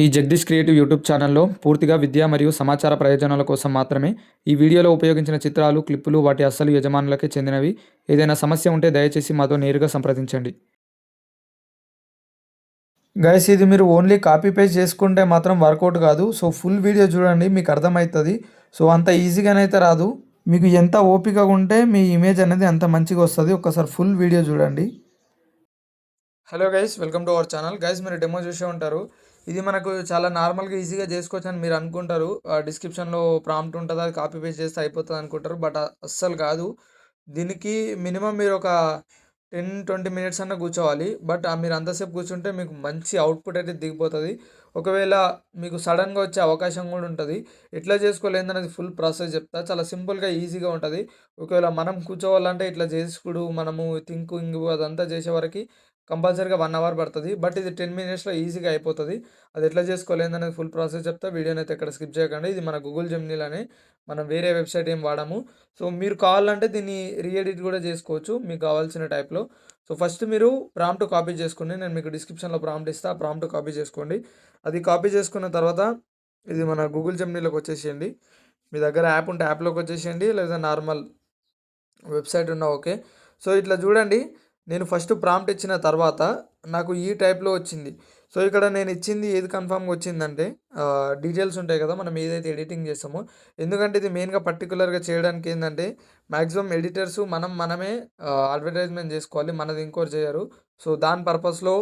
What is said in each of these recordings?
ఈ Jagadish creative YouTube ఛానల్లో పూర్తిగా విద్య మరియు సమాచార ప్రయోజనాల కోసం మాత్రమే. ఈ వీడియోలో ఉపయోగించిన చిత్రాలు, క్లిప్పులు వాటి అసలు యజమానులకే చెందినవి. ఏదైనా సమస్య ఉంటే దయచేసి మాతో నేరుగా సంప్రదించండి. గైస్, ఇది మీరు ఓన్లీ కాపీ పేస్ట్ చేసుకుంటే మాత్రం వర్కౌట్ కాదు. సో ఫుల్ వీడియో చూడండి, మీకు అర్థమవుతుంది. సో అంత ఈజీగానైతే రాదు. మీకు ఎంత ఓపిక ఉంటే మీ ఇమేజ్ అనేది అంత మంచిగా వస్తుంది. ఒక్కసారి ఫుల్ వీడియో చూడండి. Hello guys, welcome to our channel. Guys, మీరు డెమో చూసే ఉంటారు. ఇది మనకు చాలా నార్మల్గా ఈజీగా చేసుకోవచ్చు అని మీరు అనుకుంటారు. డిస్క్రిప్షన్లో ప్రాంప్ట్ ఉంటుంది, అది కాపీ పేస్ట్ చేస్తే అయిపోతుంది అనుకుంటారు. బట్ అస్సలు కాదు. దీనికి మినిమం మీరు ఒక 10-20 మినిట్స్ అన్న కూర్చోవాలి. బట్ మీరు అంతసేపు కూర్చుంటే మీకు మంచి అవుట్పుట్ అయితే దిగిపోతుంది. ఒకవేళ మీకు సడన్గా వచ్చే అవకాశం కూడా ఉంటుంది. ఎట్లా చేసుకోలేదనేది ఫుల్ ప్రాసెస్ చెప్తా. చాలా సింపుల్గా ఈజీగా ఉంటుంది. ఒకవేళ మనం కూర్చోవాలంటే ఇట్లా చేసుకుడు, మనము థింకింగ్ అదంతా చేసే వరకు కంపల్సరీగా 1 అవర్ పడుతుంది. బట్ ఇది 10 మినిట్స్లో ఈజీగా అయిపోతుంది. అది ఎట్లా చేసుకోలేదనేది ఫుల్ ప్రాసెస్ చెప్తా. వీడియోని అయితే ఎక్కడ స్కిప్ చేయకండి. ఇది మన గూగుల్ జెమినీలోనే, మనం వేరే వెబ్సైట్ ఏం వాడము. సో మీరు కావాలంటే దీన్ని రీఎడిట్ కూడా చేసుకోవచ్చు మీకు కావాల్సిన టైప్లో. సో ఫస్ట్ మీరు ప్రాంప్ట్ కాపీ చేసుకోండి. నేను మీకు డిస్క్రిప్షన్లో ప్రాంప్ట్ ఇస్తా, ప్రాంప్ట్ కాపీ చేసుకోండి. అది కాపీ చేసుకున్న తర్వాత ఇది మన గూగుల్ జెమినీలోకి వచ్చేసేయండి. మీ దగ్గర యాప్ ఉంటే యాప్లోకి వచ్చేసేయండి, లేదా నార్మల్ వెబ్సైట్ ఉన్నా ఓకే. సో ఇట్లా చూడండి, నేను ఫస్ట్ ప్రాంప్ట్ ఇచ్చిన తర్వాత నాకు ఈ టైప్లో వచ్చింది. సో ఇక్కడ నేను ఇచ్చింది ఏది కన్ఫామ్గా వచ్చిందంటే డీటెయిల్స్ ఉంటాయి కదా, మనం ఏదైతే ఎడిటింగ్ చేస్తామో. ఎందుకంటే ఇది మెయిన్గా పర్టికులర్గా చేయడానికి ఏంటంటే, మ్యాక్సిమం ఎడిటర్స్ మనమే అడ్వర్టైజ్మెంట్ చేసుకోవాలి, మనది ఇంకోటి చేయరు. సో దాని పర్పస్లో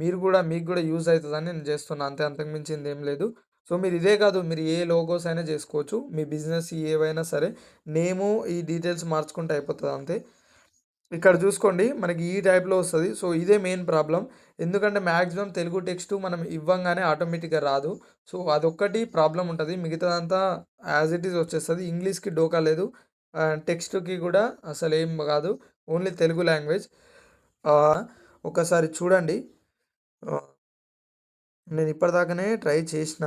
మీకు కూడా యూజ్ అవుతుందని నేను చేస్తున్నాను, అంతే, అంతకు మించింది ఏం లేదు. సో మీరు ఇదే కాదు, మీరు ఏ లోగోస్ అయినా చేసుకోవచ్చు, మీ బిజినెస్ ఏవైనా సరే. నేము ఈ డీటెయిల్స్ మార్చుకుంటే అయిపోతుంది, అంతే. ఇక్కడ చూసుకోండి, మనకి ఈ టైప్లో వస్తుంది. సో ఇదే మెయిన్ ప్రాబ్లం. ఎందుకంటే మ్యాక్సిమం తెలుగు టెక్స్ట్ మనం ఇవ్వంగానే ఆటోమేటిక్గా రాదు. సో అదొక్కటి ప్రాబ్లం ఉంటుంది. మిగతాదంతా యాజ్ ఇట్ ఈజ్ వచ్చేస్తుంది. ఇంగ్లీష్కి డోకా లేదు, టెక్స్ట్కి కూడా అసలు ఏం కాదు, ఓన్లీ తెలుగు లాంగ్వేజ్. ఒకసారి చూడండి, నేను ఇప్పటిదాకానే ట్రై చేసిన.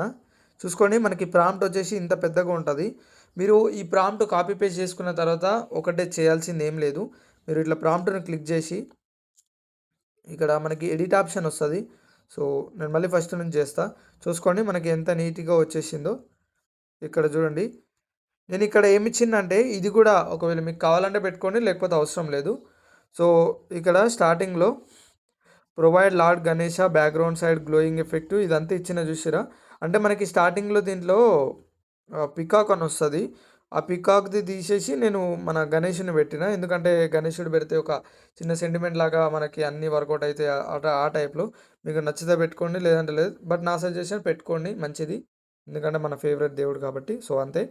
చూసుకోండి, మనకి ప్రాంప్ట్ వచ్చేసి ఇంత పెద్దగా ఉంటుంది. మీరు ఈ ప్రాంప్ట్ కాపీ పేస్ట్ చేసుకున్న తర్వాత ఒకటే చేయాల్సింది ఏం లేదు. మీరు ఇట్లా ప్రాంప్ట్ని క్లిక్ చేసి ఇక్కడ మనకి ఎడిట్ ఆప్షన్ వస్తుంది. సో నేను మళ్ళీ ఫస్ట్ నుంచి చేస్తా. చూసుకోండి మనకి ఎంత నీట్గా వచ్చేసిందో. ఇక్కడ చూడండి, నేను ఇక్కడ ఏమి ఇచ్చిందంటే, ఇది కూడా ఒకవేళ మీకు కావాలంటే పెట్టుకోండి, లేకపోతే అవసరం లేదు. సో ఇక్కడ స్టార్టింగ్లో provide lord Ganesha background side glowing effect ఇదంతా ఇచ్చిన చూసిరా. అంటే మనకి స్టార్టింగ్లో దీంట్లో పికాక్ అని వస్తుంది. ఆ పికాక్ది తీసేసి నేను మన గణేషుని పెట్టిన, ఎందుకంటే గణేషుడు పెడితే ఒక చిన్న సెంటిమెంట్ లాగా మనకి అన్నీ వర్కౌట్ అయితే ఆ టైప్లో. మీకు నచ్చితే పెట్టుకోండి, లేదంటే లేదు. బట్ నా సజెషన్ పెట్టుకోండి, మంచిది. ఎందుకంటే మన ఫేవరెట్ దేవుడు కాబట్టి. సో అంతే,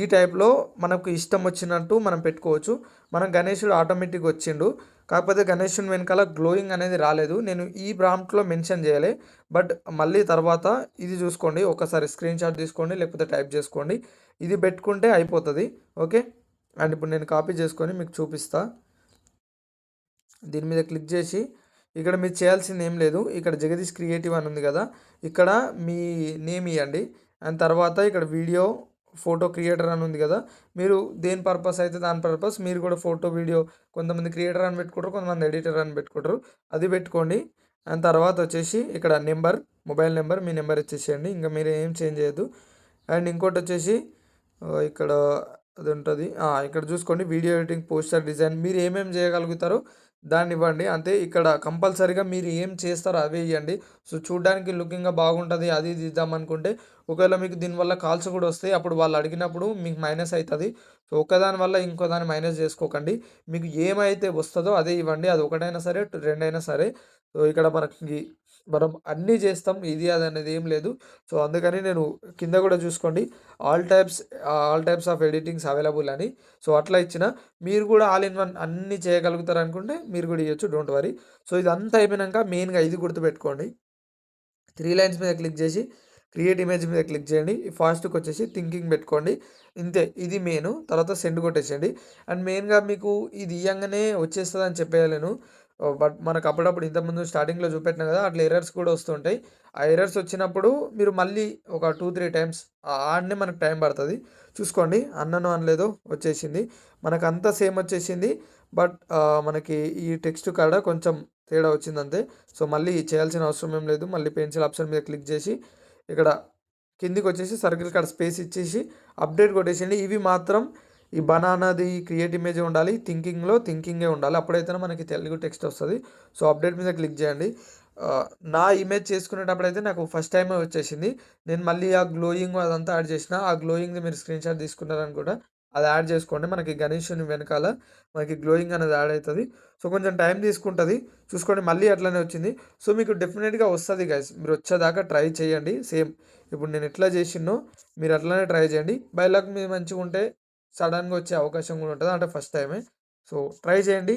ఈ టైప్లో మనకు ఇష్టం వచ్చినట్టు మనం పెట్టుకోవచ్చు. మనం గణేషుడు ఆటోమేటిక్గా వచ్చిండు, కాకపోతే గణేషుని వెనకాల గ్లోయింగ్ అనేది రాలేదు. నేను ఈ ప్రాంప్ట్లో మెన్షన్ చేయాలి. బట్ మళ్ళీ తర్వాత ఇది చూసుకోండి, ఒకసారి స్క్రీన్ షాట్ తీసుకోండి, లేకపోతే టైప్ చేసుకోండి, ఇది పెట్టుకుంటే అయిపోతుంది. ఓకే, అండ్ ఇప్పుడు నేను కాపీ చేసుకొని మీకు చూపిస్తా. దీని మీద క్లిక్ చేసి ఇక్కడ మీరు చేయాల్సింది ఏం లేదు. ఇక్కడ జగదీష్ క్రియేటివ్ అని ఉంది కదా, ఇక్కడ మీ నేమ్ ఇవ్వండి. అండ్ తర్వాత ఇక్కడ వీడియో ఫోటో క్రియేటర్ అని ఉంది కదా, మీరు దేని పర్పస్ అయితే దాని పర్పస్. మీరు కూడా ఫోటో వీడియో, కొంతమంది క్రియేటర్ అని పెట్టుకుంటారు, కొంతమంది ఎడిటర్ అని పెట్టుకుంటారు, అది పెట్టుకోండి. అండ్ తర్వాత వచ్చేసి ఇక్కడ మొబైల్ నెంబర్ మీ నెంబర్ ఇచ్చేసేయండి, ఇంకా మీరు ఏం చేంజ్ చేయొద్దు. అండ్ ఇంకోటి వచ్చేసి ఇక్కడ అది ఉంటుంది, ఇక్కడ చూసుకోండి, వీడియో ఎడిటింగ్, పోస్టర్ డిజైన్, మీరు ఏమేమి చేయగలుగుతారో దాన్ని ఇవ్వండి, అంతే. ఇక్కడ కంపల్సరీగా మీరు ఏం చేస్తారో అవే ఇవ్వండి. సో చూడడానికి లుకింగ్గా బాగుంటుంది, అది ఇది ఇద్దామనుకుంటే ఒకవేళ మీకు దీనివల్ల కాల్స్ కూడా వస్తాయి, అప్పుడు వాళ్ళు అడిగినప్పుడు మీకు మైనస్ అవుతుంది. సో ఒకదాని వల్ల ఇంకో దాన్ని మైనస్ చేసుకోకండి. మీకు ఏమైతే వస్తుందో అదే ఇవ్వండి, అది ఒకటైనా సరే రెండైనా సరే. సో ఇక్కడ మనం అన్నీ చేస్తాం, ఇది అది అనేది ఏం లేదు. సో అందుకని నేను కింద కూడా చూసుకోండి, all types of editings available అని. సో అట్లా ఇచ్చిన, మీరు కూడా ఆల్ ఇన్ వన్ అన్నీ చేయగలుగుతారు అనుకుంటే మీరు కూడా ఇవ్వచ్చు, డోంట్ వరీ. సో ఇదంతా అయిపోయినాక మెయిన్గా ఇది గుర్తుపెట్టుకోండి, 3 లైన్స్ మీద క్లిక్ చేసి క్రియేట్ ఇమేజ్ మీద క్లిక్ చేయండి. ఫాస్ట్కి వచ్చేసి థింకింగ్ పెట్టుకోండి, ఇంతే. ఇది మెయిన్. తర్వాత సెండ్ కొట్టేసేయండి. అండ్ మెయిన్గా మీకు ఇది ఇవ్వగానే వచ్చేస్తుంది అని చెప్పేయలేను, బట్ మనకు అప్పుడప్పుడు ఇంతకుముందు స్టార్టింగ్లో చూపెట్టినా కదా, అట్లా ఎర్రర్స్ కూడా వస్తుంటాయి. ఆ ఎర్రర్స్ వచ్చినప్పుడు మీరు మళ్ళీ ఒక 2-3 టైమ్స్ ఆడనే మనకు టైం పడుతుంది. చూసుకోండి, అన్నను అనలేదో వచ్చేసింది, మనకు అంతా సేమ్ వచ్చేసింది. బట్ మనకి ఈ టెక్స్ట్ కాడ కొంచెం తేడా వచ్చింది, అంతే. సో మళ్ళీ చేయాల్సిన అవసరం ఏం లేదు. మళ్ళీ పెన్సిల్ ఆప్షన్ మీద క్లిక్ చేసి ఇక్కడ కిందికి వచ్చేసి సర్కిల్ కాడ స్పేస్ ఇచ్చేసి అప్డేట్ కొట్టేసేయండి. ఇవి మాత్రం ఈ బనానాది క్రియేట్ ఇమేజ్ ఉండాలి, థింకింగే ఉండాలి, అప్పుడైతేనే మనకి తెలుగు టెక్స్ట్ వస్తుంది. సో అప్డేట్ మీద క్లిక్ చేయండి. నా ఇమేజ్ చేసుకునేటప్పుడు అయితే నాకు ఫస్ట్ టైమే వచ్చేసింది. నేను మళ్ళీ ఆ గ్లోయింగ్ అదంతా యాడ్ చేసిన. ఆ గ్లోయింగ్ది మీరు స్క్రీన్ షాట్ తీసుకున్నారని కూడా అది యాడ్ చేసుకోండి. మనకి గణేషుని వెనకాల మనకి గ్లోయింగ్ అనేది యాడ్ అవుతుంది. సో కొంచెం టైం తీసుకుంటుంది, చూసుకోండి. మళ్ళీ అట్లనే వచ్చింది. సో మీకు డెఫినెట్గా వస్తుంది గైస్. మీరు వచ్చేదాకా ట్రై చేయండి. సేమ్ ఇప్పుడు నేను ఎట్లా చేసినో మీరు అట్లనే ట్రై చేయండి. బై లక్ మీరు మంచిగా ఉంటే సడన్గా వచ్చే అవకాశం కూడా ఉంటుంది, అంటే ఫస్ట్ టైమే. సో ట్రై చేయండి.